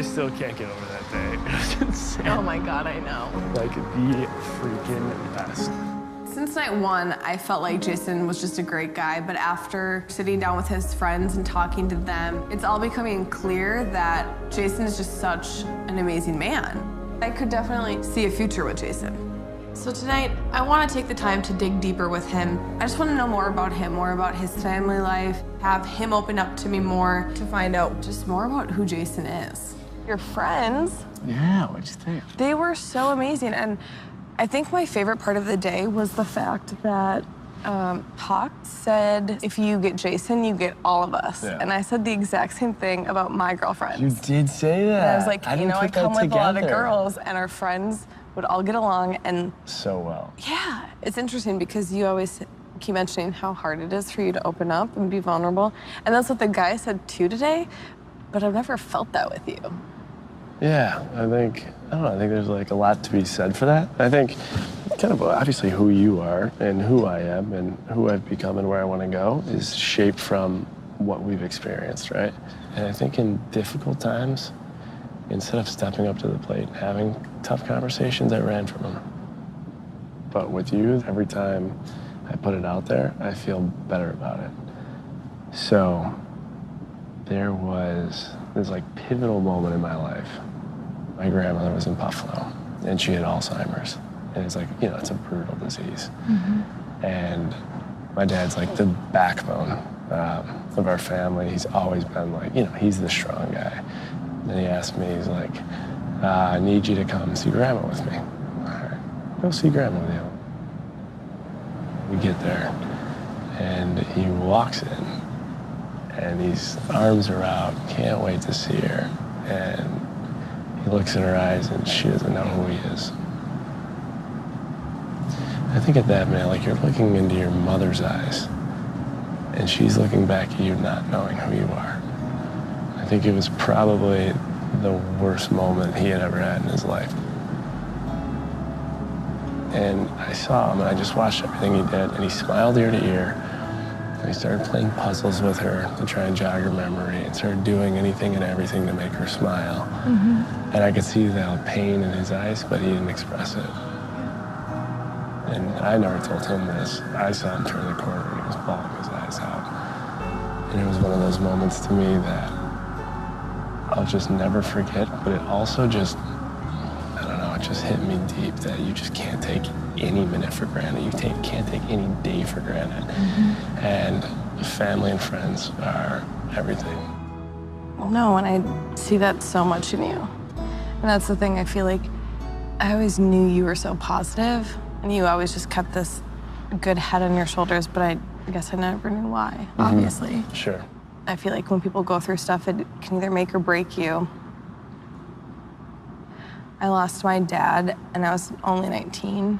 I still can't get over that day. It was insane. Oh my God, I know. Like the freaking best. Since night one, I felt like Jason was just a great guy, but after sitting down with his friends and talking to them, it's all becoming clear that Jason is just such an amazing man. I could definitely see a future with Jason. So tonight, I want to take the time to dig deeper with him. I just want to know more about him, more about his family life, have him open up to me more, to find out just more about who Jason is. Your friends? Yeah, what'd you think? They were so amazing, and I think my favorite part of the day was the fact that Hawk said, if you get Jason, you get all of us. Yeah. And I said the exact same thing about my girlfriends. You did say that. And I was like, you know, I come with a lot of girls, and our friends would all get along, and so well. Yeah, it's interesting because you always keep mentioning how hard it is for you to open up and be vulnerable. And that's what the guy said too today, but I've never felt that with you. Yeah, I think there's like a lot to be said for that. I think kind of obviously who you are and who I am and who I've become and where I want to go is shaped from what we've experienced, right? And I think in difficult times, instead of stepping up to the plate and having tough conversations, I ran from them. But with you, every time I put it out there, I feel better about it. So there was this like pivotal moment in my life. My grandmother was in Buffalo and she had Alzheimer's. And it's like, you know, it's a brutal disease. Mm-hmm. And my dad's like the backbone of our family. He's always been like, you know, he's the strong guy. And he asked me, he's like, I need you to come see Grandma with me. All right, go see Grandma with you. We get there, and he walks in, and his arms are out, can't wait to see her. And he looks in her eyes, and she doesn't know who he is. I think at that minute, like you're looking into your mother's eyes, and she's looking back at you not knowing who you are. I think it was probably the worst moment he had ever had in his life. And I saw him, and I just watched everything he did, and he smiled ear to ear, and he started playing puzzles with her to try and jog her memory, and started doing anything and everything to make her smile. Mm-hmm. And I could see the pain in his eyes, but he didn't express it. And I never told him this. I saw him turn the corner, and he was bawling his eyes out. And it was one of those moments to me that I'll just never forget, but it also just, I don't know, it just hit me deep that you just can't take any minute for granted. You can't take any day for granted. Mm-hmm. And family and friends are everything. Well, no, and I see that so much in you. And that's the thing, I feel like I always knew you were so positive, and you always just kept this good head on your shoulders, but I guess I never knew why, obviously. Mm-hmm. Sure. I feel like when people go through stuff, it can either make or break you. I lost my dad, and I was only 19.